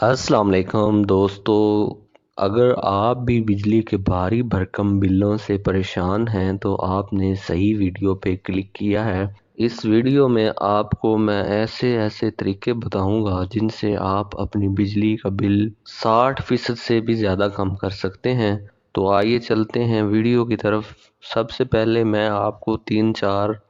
अस्सलाम वालेकुम दोस्तों। अगर आप भी बिजली के भारी भरकम बिलों से परेशान हैं तो आपने सही वीडियो पे क्लिक किया है। इस वीडियो में आपको मैं ऐसे ऐसे तरीके बताऊंगा जिनसे आप अपनी बिजली का बिल 60% से भी ज़्यादा कम कर सकते हैं। तो आइए चलते हैं वीडियो की तरफ। सबसे पहले मैं आपको 3-4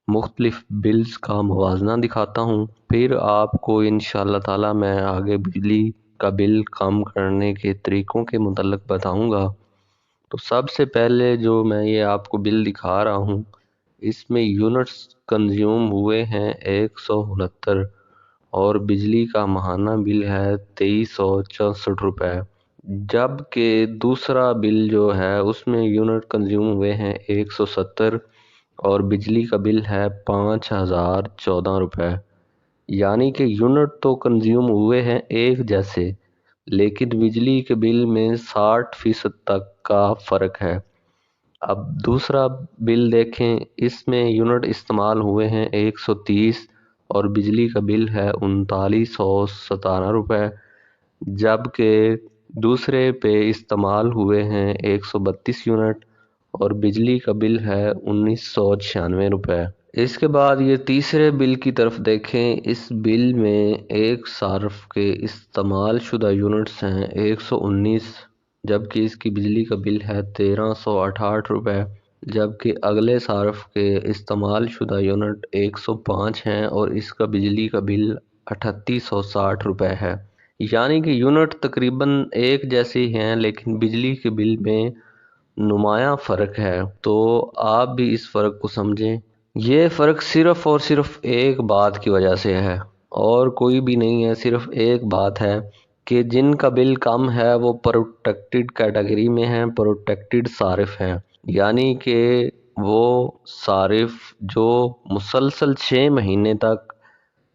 मुख्तलिफ बिल्स का मुवाजना दिखाता हूँ, फिर आपको इंशाल्लाह ताला मैं आगे बिजली का बिल कम करने के तरीक़ों के मुतल्लिक़ बताऊँगा। तो सबसे पहले जो मैं ये आपको बिल दिखा रहा हूँ, इसमें यूनिट्स कंज्यूम हुए हैं 169 और बिजली का माहाना बिल है 2364 रुपये। जबकि दूसरा बिल जो है उसमें यूनिट कंज्यूम हुए हैं 170 और बिजली का बिल है 5014 रुपये। यानी कि यूनिट तो कंज्यूम हुए हैं एक जैसे, लेकिन बिजली के बिल में 60% तक का फ़र्क है। अब दूसरा बिल देखें, इसमें यूनिट इस्तेमाल हुए हैं 130 और बिजली का बिल है 3917 रुपये। जबकि दूसरे पे इस्तेमाल हुए हैं 132 यूनिट और बिजली का बिल है 1996 रुपये। इसके बाद ये तीसरे बिल की तरफ देखें। इस बिल में एक सार्फ के इस्तेमाल शुदा यूनिट्स हैं 119, जबकि इसकी बिजली का बिल है 1368 रुपये। जबकि अगले सार्फ के इस्तेमाल शुदा यूनिट 105 हैं और इसका बिजली का बिल 3860 रुपये है। यानी कि यूनिट तकरीबन एक जैसी हैं, लेकिन बिजली के बिल में नुमाया फ़र्क है। तो आप भी इस फ़र्क को समझें। ये फ़र्क सिर्फ़ और सिर्फ़ एक बात की वजह से है और कोई भी नहीं है, सिर्फ़ एक बात है कि जिनका बिल कम है वो प्रोटेक्टेड कैटेगरी में हैं, प्रोटेक्टेड सारिफ हैं। यानी कि वो सारिफ जो मुसलसल 6 महीने तक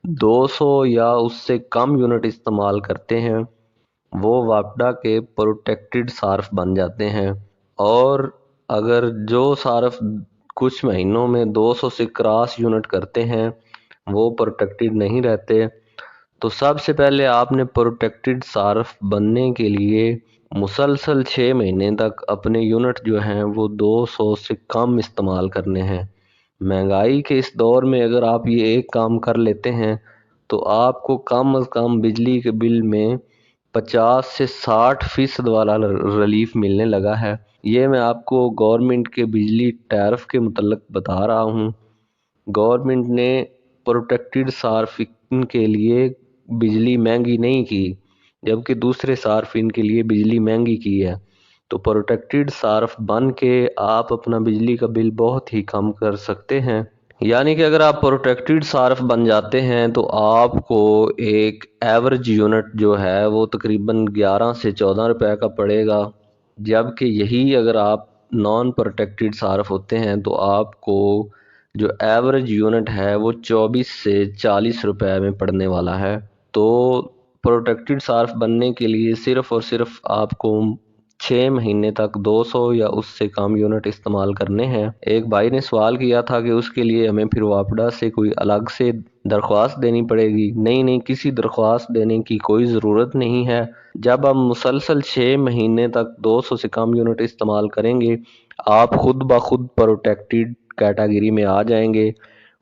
200 या उससे कम यूनिट इस्तेमाल करते हैं, वो वापडा के प्रोटेक्टेड सार्फ बन जाते हैं। और अगर जो सार्फ कुछ महीनों में 200 से क्रॉस यूनिट करते हैं, वो प्रोटेक्टेड नहीं रहते। तो सबसे पहले आपने प्रोटेक्टेड सार्फ बनने के लिए मुसलसल 6 महीने तक अपने यूनिट जो हैं वो 200 से कम इस्तेमाल करने हैं। महंगाई के इस दौर में अगर आप ये एक काम कर लेते हैं तो आपको कम अज़ कम बिजली के बिल में 50 से 60% वाला रिलीफ मिलने लगा है। ये मैं आपको गवर्नमेंट के बिजली टैरिफ के मुतल्लिक़ बता रहा हूँ। गवर्नमेंट ने प्रोटेक्टेड सार्फिन के लिए बिजली महंगी नहीं की, जबकि दूसरे सार्फिन के लिए बिजली महंगी की है। तो प्रोटेक्टेड सार्फ बन के आप अपना बिजली का बिल बहुत ही कम कर सकते हैं। यानी कि अगर आप प्रोटेक्टेड सार्फ बन जाते हैं तो आपको एक एवरेज यूनिट जो है वो तकरीबन 11 से 14 रुपए का पड़ेगा। जबकि यही अगर आप नॉन प्रोटेक्टेड सार्फ होते हैं तो आपको जो एवरेज यूनिट है वो 24 से 40 रुपए में पड़ने वाला है। तो प्रोटेक्टेड सार्फ बनने के लिए सिर्फ़ और सिर्फ आपको 6 महीने तक 200 या उससे कम यूनिट इस्तेमाल करने हैं। एक भाई ने सवाल किया था कि उसके लिए हमें फिर वापडा से कोई अलग से दरख्वास्त देनी पड़ेगी। नहीं, किसी दरख्वास्त देने की कोई ज़रूरत नहीं है। जब हम मुसलसल 6 महीने तक 200 से कम यूनिट इस्तेमाल करेंगे, आप खुद ब खुद प्रोटेक्टेड कैटेगरी में आ जाएंगे।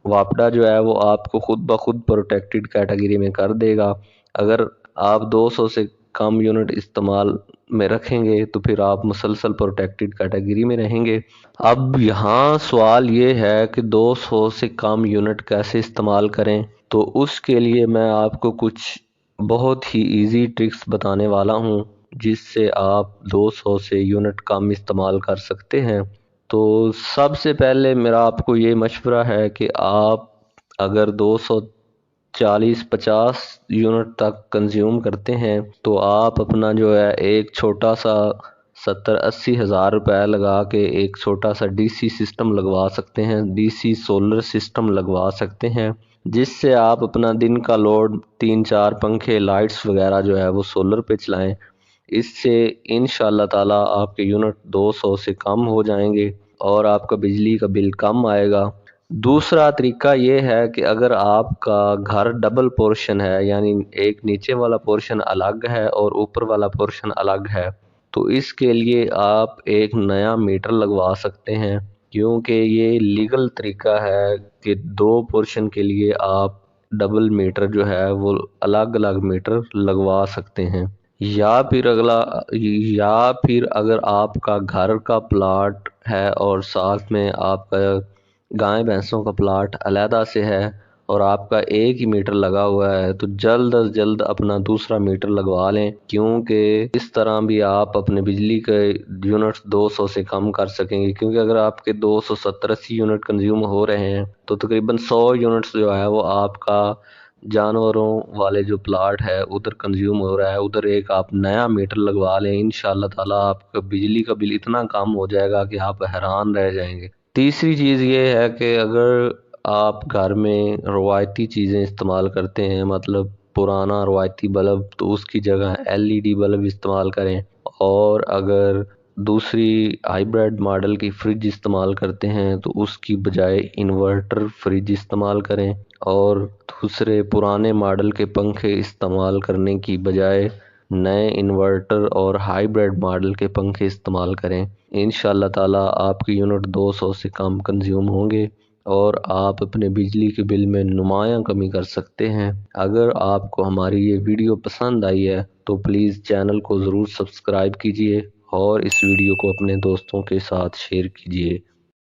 वापडा जो है वो आपको खुद ब खुद प्रोटेक्टेड कैटेगरी में कर देगा। अगर आप 200 से कम यूनिट इस्तेमाल में रखेंगे तो फिर आप मुसलसल प्रोटेक्टेड कैटेगरी में रहेंगे। अब यहाँ सवाल ये है कि 200 से कम यूनिट कैसे इस्तेमाल करें। तो उसके लिए मैं आपको कुछ बहुत ही इजी ट्रिक्स बताने वाला हूँ जिससे आप 200 से यूनिट कम इस्तेमाल कर सकते हैं। तो सबसे पहले मेरा आपको ये मशवरा है कि आप अगर 240-50 यूनिट तक कंज्यूम करते हैं तो आप अपना जो है एक छोटा सा 70-80 हज़ार रुपये लगा के एक छोटा सा डीसी सिस्टम लगवा सकते हैं, डीसी सोलर सिस्टम लगवा सकते हैं, जिससे आप अपना दिन का लोड 3-4 पंखे लाइट्स वगैरह जो है वो सोलर पे चलाएं। इससे इंशाल्लाह ताला आपके यूनिट 200 से कम हो जाएंगे और आपका बिजली का बिल कम आएगा। दूसरा तरीका ये है कि अगर आपका घर डबल पोर्शन है, यानी एक नीचे वाला पोर्शन अलग है और ऊपर वाला पोर्शन अलग है, तो इसके लिए आप एक नया मीटर लगवा सकते हैं, क्योंकि ये लीगल तरीका है कि दो पोर्शन के लिए आप डबल मीटर जो है वो अलग अलग मीटर लगवा सकते हैं। या फिर अगर आपका घर का प्लाट है और साथ में आपका गाय भैंसों का प्लाट अलहदा से है और आपका एक ही मीटर लगा हुआ है, तो जल्द अज जल्द अपना दूसरा मीटर लगवा लें, क्योंकि इस तरह भी आप अपने बिजली के यूनिट्स 200 से कम कर सकेंगे। क्योंकि अगर आपके 270-80 यूनिट कंज्यूम हो रहे हैं तो तकरीबन 100 यूनिट्स जो है वो आपका जानवरों वाले जो प्लाट है उधर कंज्यूम हो रहा है, उधर एक आप नया मीटर लगवा लें। इंशाल्लाह ताला आपका बिजली का बिल इतना कम हो जाएगा कि आप हैरान रह जाएंगे। तीसरी चीज़ ये है कि अगर आप घर में रवायती चीज़ें इस्तेमाल करते हैं, मतलब पुराना रवायती बल्ब, तो उसकी जगह LED बल्ब इस्तेमाल करें। और अगर दूसरी हाइब्रिड मॉडल की फ्रिज इस्तेमाल करते हैं तो उसकी बजाय इन्वर्टर फ्रिज इस्तेमाल करें। और दूसरे पुराने मॉडल के पंखे इस्तेमाल करने की बजाय नए इन्वर्टर और हाइब्रिड मॉडल के पंखे इस्तेमाल करें। इंशाल्लाह ताला आपकी यूनिट 200 से कम कंज्यूम होंगे और आप अपने बिजली के बिल में नुमायां कमी कर सकते हैं। अगर आपको हमारी ये वीडियो पसंद आई है तो प्लीज़ चैनल को ज़रूर सब्सक्राइब कीजिए और इस वीडियो को अपने दोस्तों के साथ शेयर कीजिए।